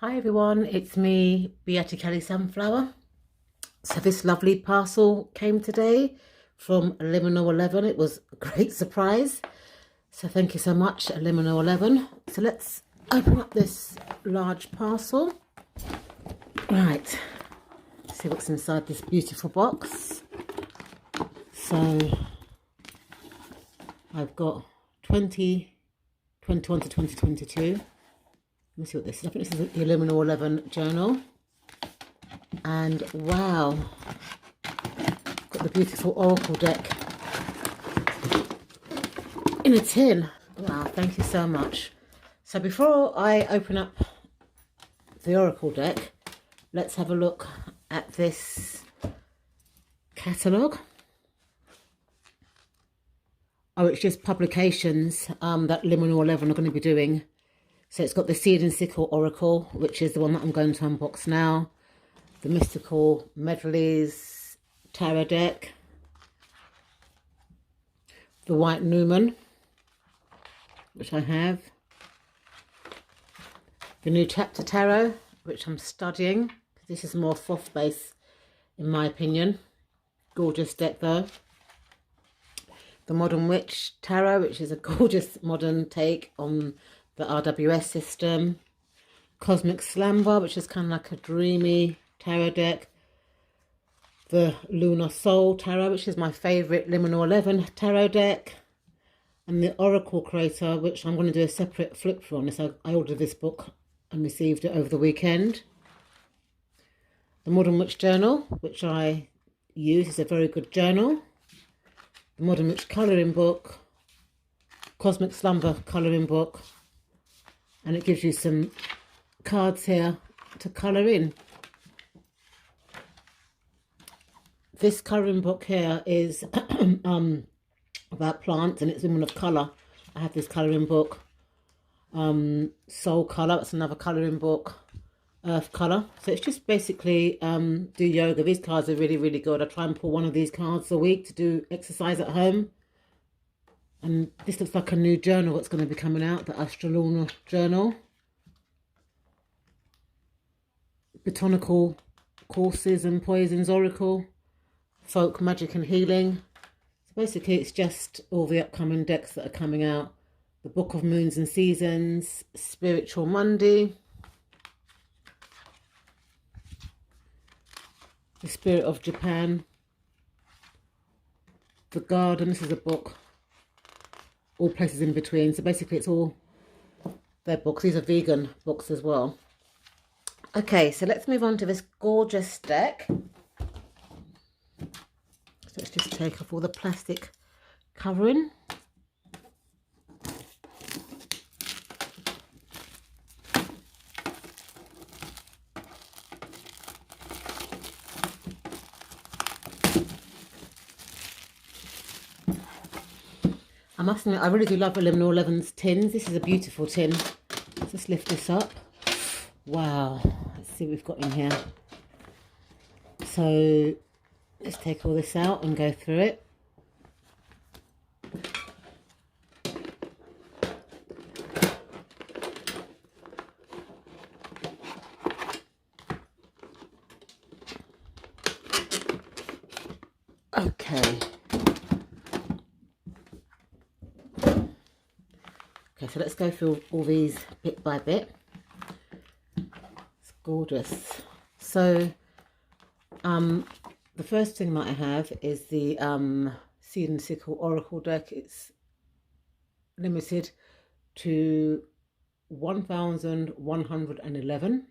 Hi everyone, it's me, Beata Kelly Sunflower. So this lovely parcel came today from Liminal 11. It was a great surprise. So thank you so much, Liminal 11. So let's open up this large parcel. Right, see what's inside this beautiful box. So I've got 2021 to 2022. Let me see what this is. I think this is the Liminal 11 journal. And wow, got the beautiful Oracle deck in a tin. Wow, thank you so much. So before I open up the Oracle deck, let's have a look at this catalogue. Oh, it's just publications that Liminal 11 are going to be doing. So it's got the Seed and Sickle Oracle, which is the one that I'm going to unbox now. The Mystical Medleys Tarot deck. The White Newman, which I have. The New Chapter Tarot, which I'm studying. This is more Thoth-based, in my opinion. Gorgeous deck, though. The Modern Witch Tarot, which is a gorgeous modern take on the RWS system. Cosmic Slumber, which is kind of like a dreamy tarot deck. The Lunar Soul Tarot, which is my favourite Liminal 11 tarot deck. And the Oracle Creator, which I'm going to do a separate flip through on this. I ordered this book and received it over the weekend. The Modern Witch Journal, which I use, is a very good journal. The Modern Witch Colouring Book. Cosmic Slumber Colouring Book. And it gives you some cards here to colour in. This colouring book here is about plants, and it's Women of Colour. I have this colouring book. Soul Colour, that's another colouring book. Earth Colour. So it's just basically do yoga. These cards are really, really good. I try and pull one of these cards a week to do exercise at home. And this looks like a new journal that's going to be coming out, the Astrolunar Journal. Botanical Courses and Poisons Oracle. Folk Magic and Healing. So basically it's just all the upcoming decks that are coming out. The Book of Moons and Seasons. Spiritual Monday. The Spirit of Japan. The Garden. This is a book. All places in between. So basically it's all their books. These are vegan books as well. Okay, so let's move on to this gorgeous deck. So let's just take off all the plastic covering. I must admit, I really do love Liminal 11's tins. This is a beautiful tin. Let's just lift this up. Wow. Let's see what we've got in here. So let's take all this out and go through it. Okay. Okay, so let's go through all these bit by bit. It's gorgeous. So, the first thing that I have is the Seed and Sickle Oracle deck. It's limited to 1,111.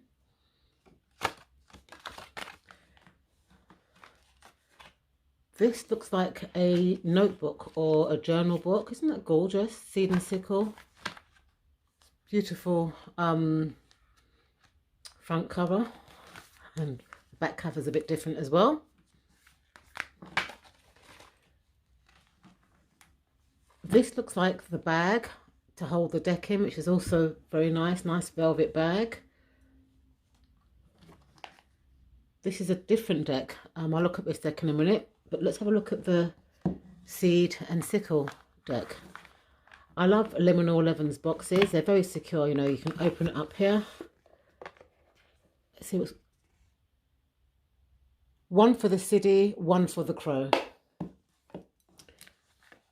This looks like a notebook or a journal book. Isn't that gorgeous? Seed and Sickle. Beautiful front cover, and the back cover is a bit different as well. This looks like the bag to hold the deck in, which is also very nice. Nice velvet bag. This is a different deck. I'll look at this deck in a minute, but let's have a look at the Seed and Sickle deck. I love Liminal 11's boxes. They're very secure, you know, you can open it up here see what's... One for the city, one for the crow.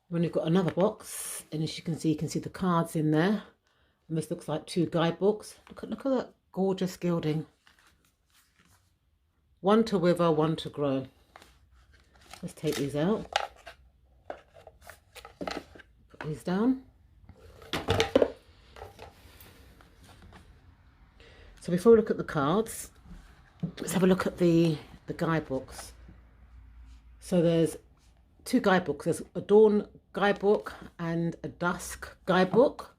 When you've got another box, and as you can see the cards in there. And this looks like 2 guidebooks. Look at that gorgeous gilding. One to wither, one to grow. Let's take these out. Put these down. So before we look at the cards, let's have a look at the guidebooks. So there's 2 guidebooks. There's a dawn guidebook and a dusk guidebook.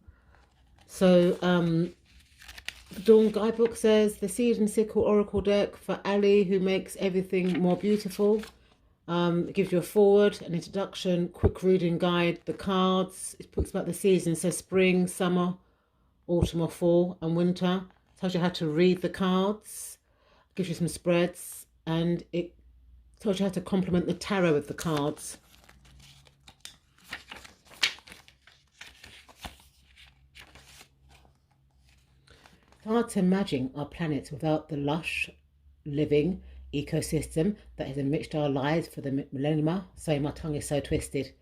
So the dawn guidebook says the Seed and Sickle Oracle deck for Ali, who makes everything more beautiful. It gives you a forward, an introduction, quick reading guide, the cards. It talks about the seasons, so spring, summer, autumn or fall, and winter. It tells you how to read the cards, gives you some spreads, and it tells you how to complement the tarot with the cards. It's hard to imagine our planet without the lush, living ecosystem that has enriched our lives for the millennia. Sorry, my tongue is so twisted.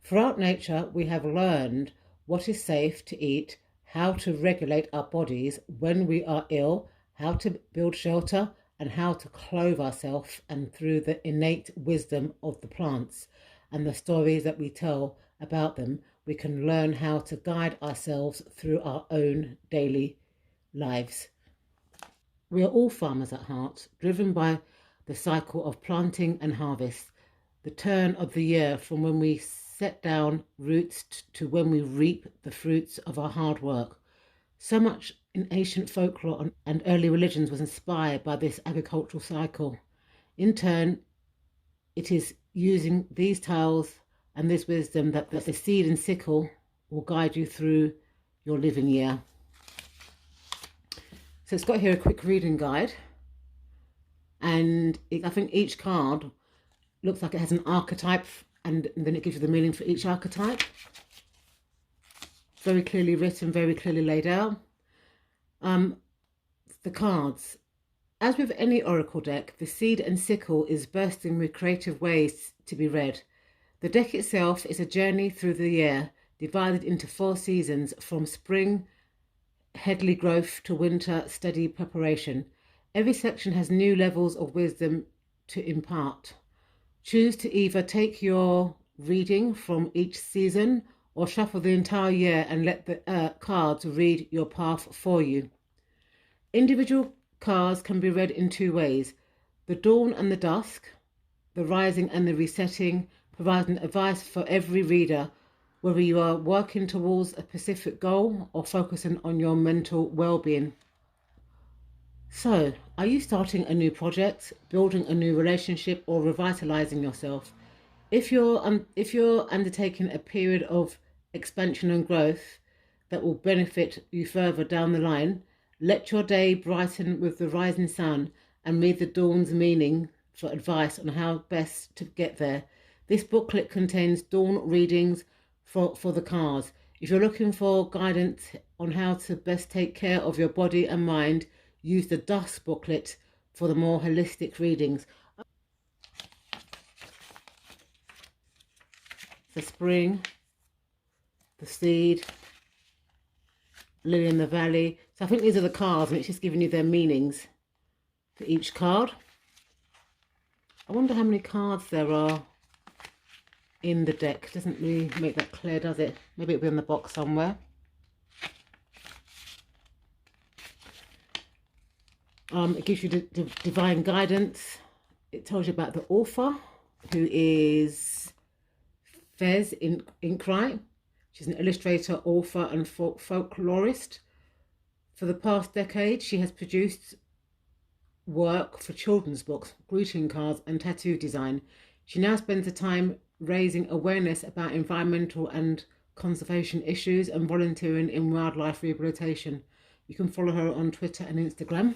Throughout nature, we have learned what is safe to eat, how to regulate our bodies when we are ill, how to build shelter, and how to clothe ourselves, and through the innate wisdom of the plants and the stories that we tell about them, we can learn how to guide ourselves through our own daily lives. We are all farmers at heart, driven by the cycle of planting and harvest, the turn of the year from when we set down roots to when we reap the fruits of our hard work. So much in ancient folklore and early religions was inspired by this agricultural cycle. In turn, it is using these tales and this wisdom that the seed and sickle will guide you through your living year. So it's got here a quick reading guide, and I think each card looks like it has an archetype, and then it gives you the meaning for each archetype. Very clearly written, very clearly laid out. The cards. As with any oracle deck, the seed and sickle is bursting with creative ways to be read. The deck itself is a journey through the year, divided into 4 seasons, from spring, headly growth, to winter, steady preparation. Every section has new levels of wisdom to impart. Choose to either take your reading from each season or shuffle the entire year and let the cards read your path for you. Individual cards can be read in 2 ways: the dawn and the dusk, the rising and the resetting, providing advice for every reader, whether you are working towards a specific goal or focusing on your mental well-being. So, are you starting a new project, building a new relationship, or revitalizing yourself? If you're undertaking a period of expansion and growth that will benefit you further down the line, let your day brighten with the rising sun and read the dawn's meaning for advice on how best to get there. This booklet contains dawn readings for the cards. If you're looking for guidance on how to best take care of your body and mind, use the dusk booklet for the more holistic readings. The spring, the seed, lily in the valley. So I think these are the cards, and it's just giving you their meanings for each card. I wonder how many cards there are in the deck. Doesn't really make that clear, does it? Maybe it'll be in the box somewhere. It gives you the divine guidance. It tells you about the author, who is Fez Inkwright. She's an illustrator, author and folklorist. For the past decade, she has produced work for children's books, greeting cards and tattoo design. She now spends the time raising awareness about environmental and conservation issues and volunteering in wildlife rehabilitation. You can follow her on Twitter and Instagram.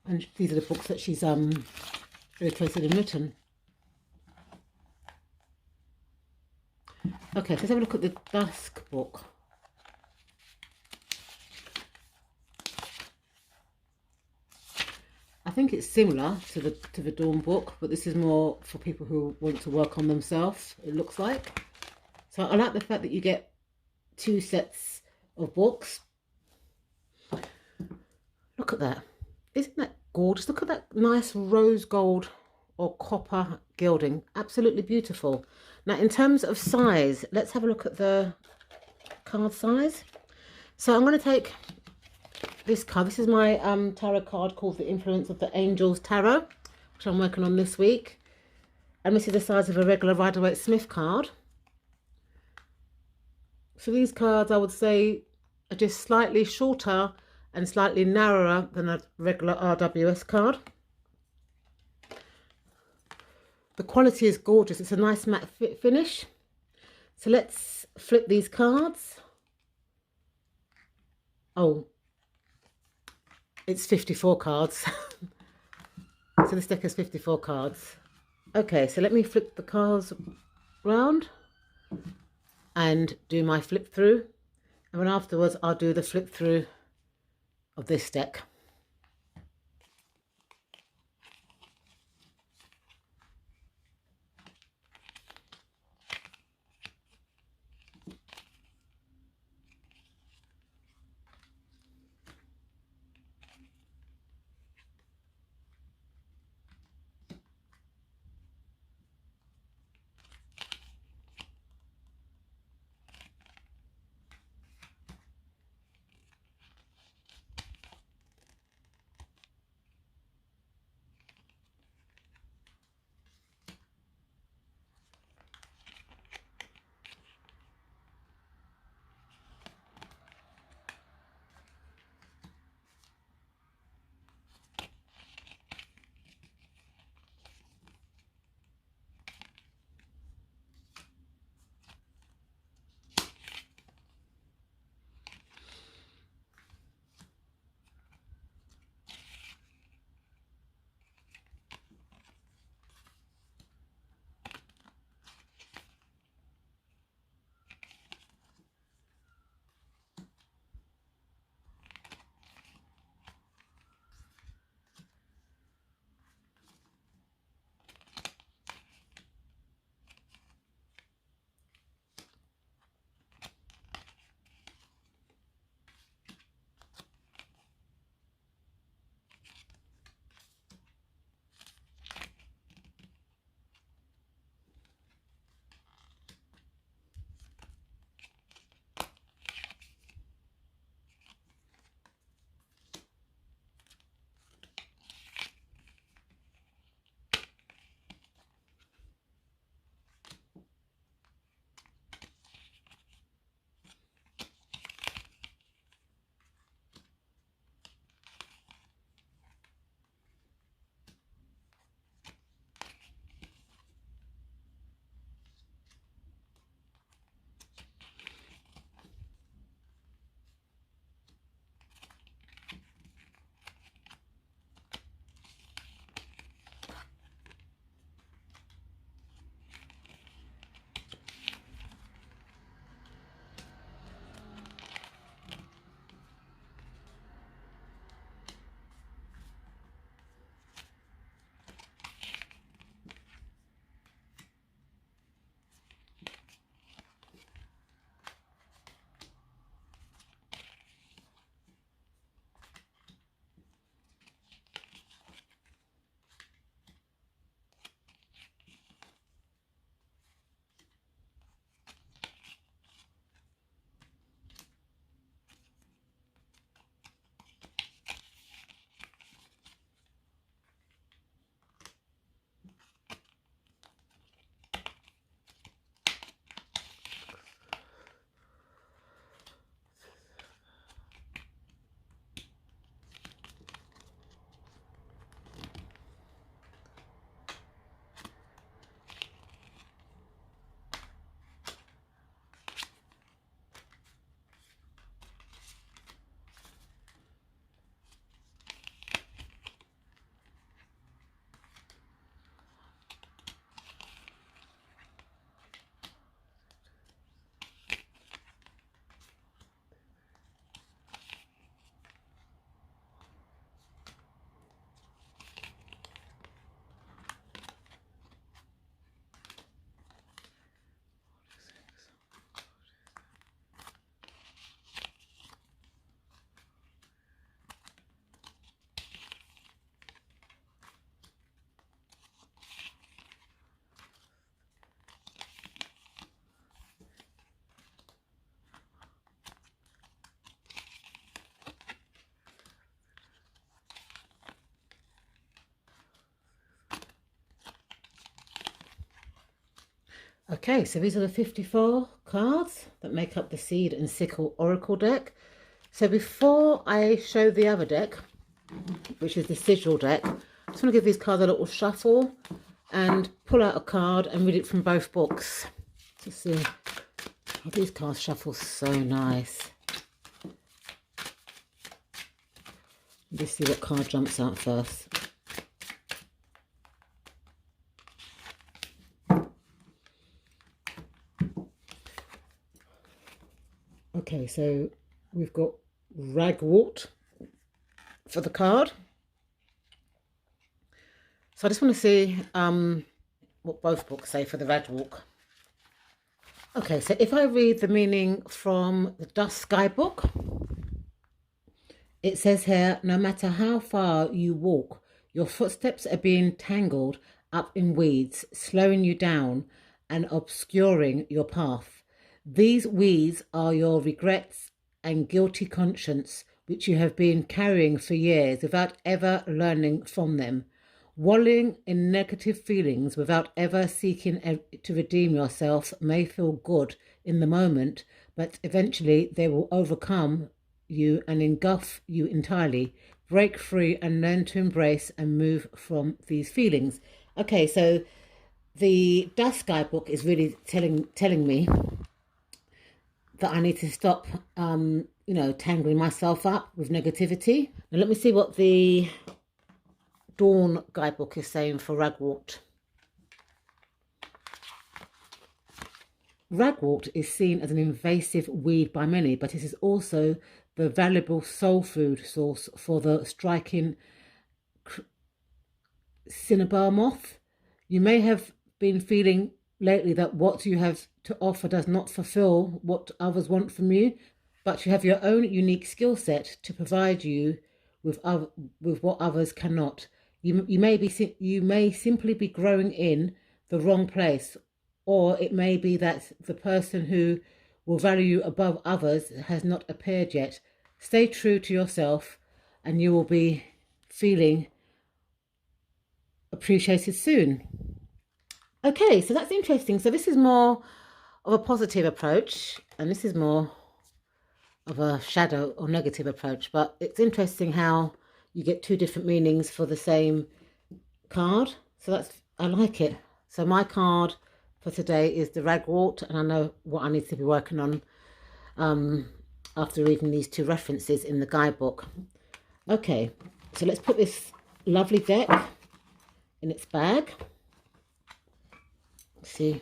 And these are the books that she's illustrated and written. Okay, so let's have a look at the dusk book. think it's similar to the Dawn book, but this is more for people who want to work on themselves, it looks like. So I like the fact that you get 2 sets of books. Look at that. Isn't that gorgeous? Look at that nice rose gold or copper gilding. Absolutely beautiful. Now, in terms of size, let's have a look at the card size. So I'm going to take this card. This is my tarot card called The Influence of the Angels Tarot, which I'm working on this week. And this is the size of a regular Rider-Waite-Smith card. So these cards, I would say, are just slightly shorter and slightly narrower than a regular RWS card. The quality is gorgeous. It's a nice matte finish. So let's flip these cards. Oh, it's 54 cards. So this deck has 54 cards. Okay, so let me flip the cards round and do my flip through. And then afterwards, I'll do the flip through of this deck. Okay, so these are the 54 cards that make up the Seed and Sickle Oracle deck. So before I show the other deck, which is the Sigil deck, I just want to give these cards a little shuffle and pull out a card and read it from both books to see. Oh, these cards shuffle so nice. Let's see what card jumps out first. Okay, so we've got Ragwort for the card. So I just want to see what both books say for the Ragwort. Okay, so if I read the meaning from the Dusk Sky book, it says here, no matter how far you walk, your footsteps are being tangled up in weeds, slowing you down and obscuring your path. These weeds are your regrets and guilty conscience, which you have been carrying for years without ever learning from them. Wallowing in negative feelings without ever seeking to redeem yourself may feel good in the moment, but eventually they will overcome you and engulf you entirely. Break free and learn to embrace and move from these feelings. Okay, so the Dusk Sky book is really telling me that I need to stop, tangling myself up with negativity. Now let me see what the Dawn guidebook is saying for Ragwort. Ragwort is seen as an invasive weed by many, but it is also the valuable soul food source for the striking cinnabar moth. You may have been feeling lately that what you have to offer does not fulfill what others want from you, but you have your own unique skill set to provide you with what others cannot. You may simply be growing in the wrong place, or it may be that the person who will value you above others has not appeared yet. Stay true to yourself and you will be feeling appreciated soon. Okay, so that's interesting. So this is more of a positive approach and this is more of a shadow or negative approach, but it's interesting how you get two different meanings for the same card. So I like it. So my card for today is the Ragwort, and I know what I need to be working on after reading these two references in the guidebook. Okay, so let's put this lovely deck in its bag. Let's see.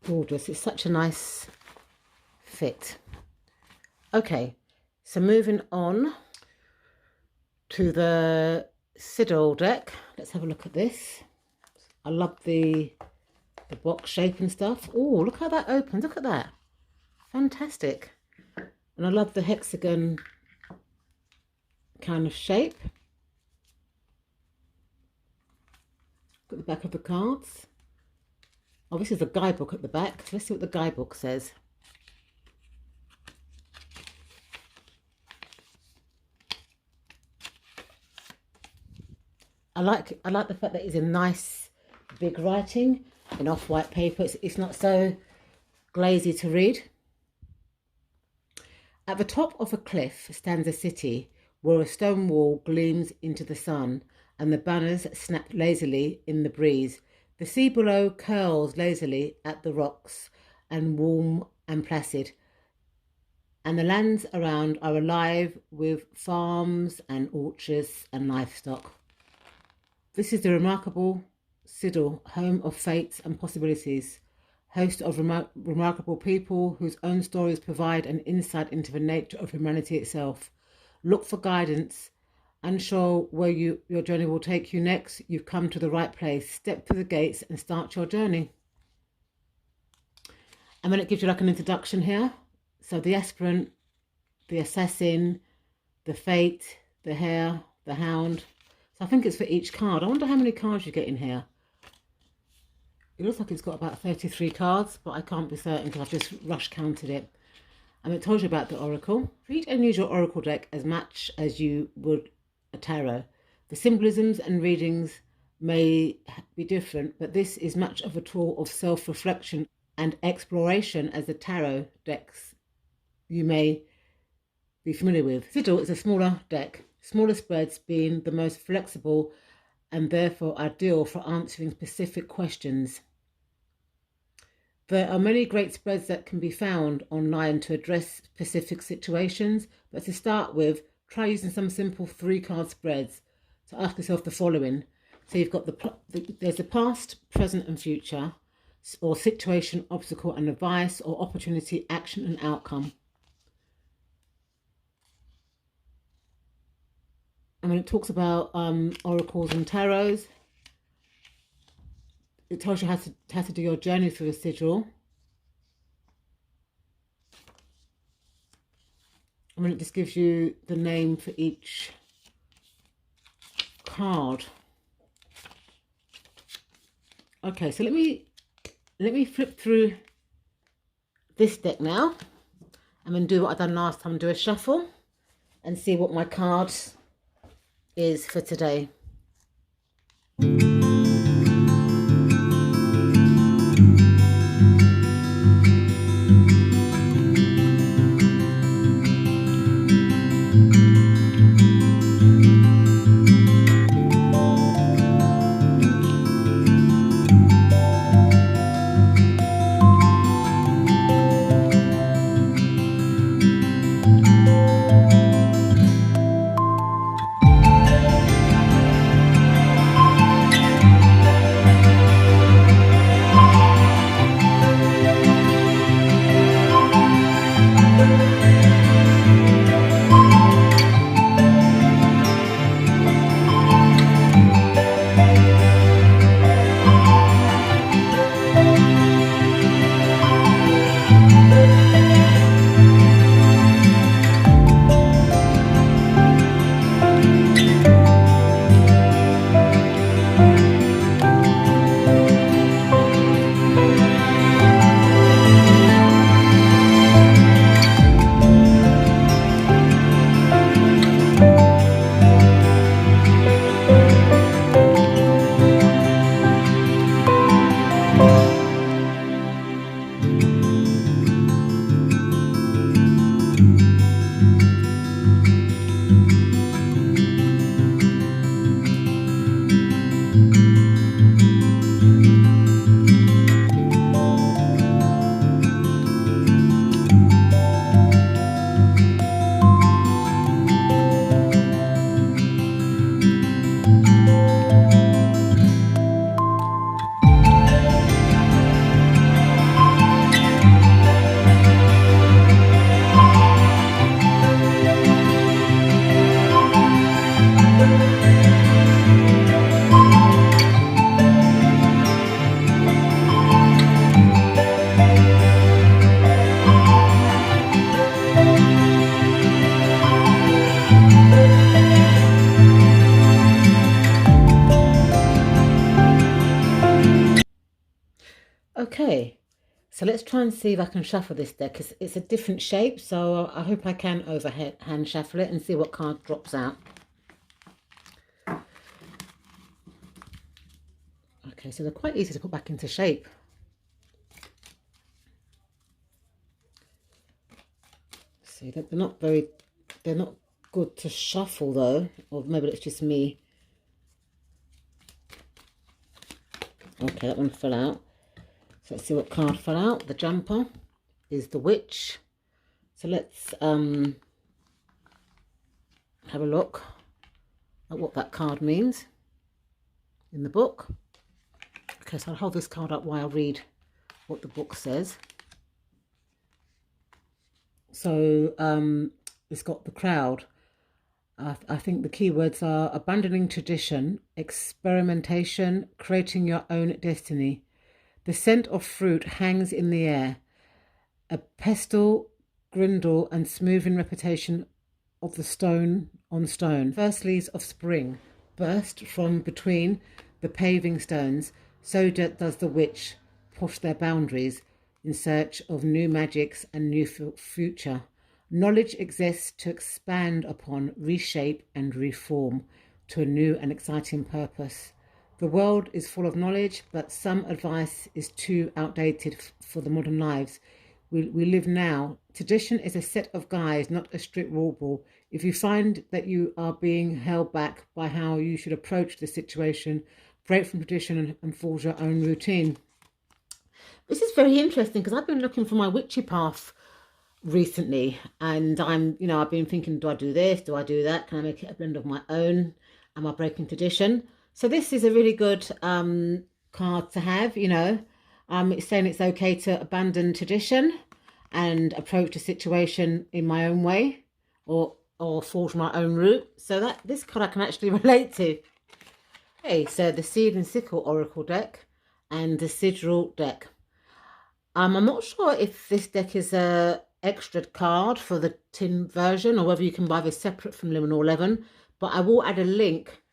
Gorgeous. It's such a nice fit. Okay, so moving on to the Sigil deck. Let's have a look at this. I love the box shape and stuff. Oh, look how that opens. Look at that. Fantastic. And I love the hexagon kind of shape. Got the back of the cards. Oh, this is a guidebook at the back. So let's see what the guidebook says. I like the fact that it's in nice big writing in off-white paper. It's not so glazy to read. At the top of a cliff stands a city where a stone wall gleams into the sun and the banners snap lazily in the breeze. The sea below curls lazily at the rocks and warm and placid, and the lands around are alive with farms and orchards and livestock. This is the remarkable Sigil, home of fates and possibilities, host of remarkable people whose own stories provide an insight into the nature of humanity itself. Look for guidance. Unsure where your journey will take you next, you've come to the right place. Step through the gates and start your journey. And then it gives you like an introduction here. So the aspirant, the assassin, the fate, the hare, the hound. So I think it's for each card. I wonder how many cards you get in here. It looks like it's got about 33 cards, but I can't be certain because I've just rush counted it. And it tells you about the oracle. Read and use your oracle deck as much as you would a tarot. The symbolisms and readings may be different, but this is much of a tool of self-reflection and exploration as the tarot decks you may be familiar with. Sigil is a smaller deck, smaller spreads being the most flexible and therefore ideal for answering specific questions. There are many great spreads that can be found online to address specific situations, but to start with, try using some simple 3-card spreads. So ask yourself the following. So you've got there's the past, present and future, or situation, obstacle and advice, or opportunity, action and outcome. And when it talks about oracles and tarots, it tells you how to do your journey through a sigil. And then it just gives you the name for each card. Okay, so let me flip through this deck now. I'm going to do what I done last time, do a shuffle and see what my card is for today. Okay, so let's try and see if I can shuffle this deck. It's a different shape, so I hope I can overhand shuffle it and see what card drops out. Okay, so they're quite easy to put back into shape. See, they're not good to shuffle though, or maybe it's just me. Okay, that one fell out. So let's see what card fell out. The jumper is the witch. So let's have a look at what that card means in the book. Okay, so I'll hold this card up while I read what the book says. So it's got the crowd. I think the key words are abandoning tradition, experimentation, creating your own destiny. The scent of fruit hangs in the air. A pestle, grindle and smoothing reputation of the stone on stone. First leaves of spring burst from between the paving stones. So does the witch push their boundaries in search of new magics and new future. Knowledge exists to expand upon, reshape and reform to a new and exciting purpose. The world is full of knowledge, but some advice is too outdated for the modern lives we live now. Tradition is a set of guides, not a strict rule. If you find that you are being held back by how you should approach the situation, break from tradition and forge your own routine. This is very interesting because I've been looking for my witchy path recently, and I've been thinking, do I do this? Do I do that? Can I make it a blend of my own? Am I breaking tradition? So this is a really good card to have, It's saying it's okay to abandon tradition and approach a situation in my own way, or forge my own route. So that this card I can actually relate to. Okay, so the Seed and Sickle Oracle deck and the Sigil deck. I'm not sure if this deck is a extra card for the tin version or whether you can buy this separate from Luminor 11, but I will add a link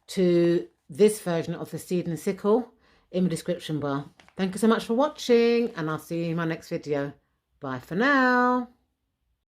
to this version of the Seed and Sickle in the description bar. Thank you so much for watching, and I'll see you in my next video. Bye for now.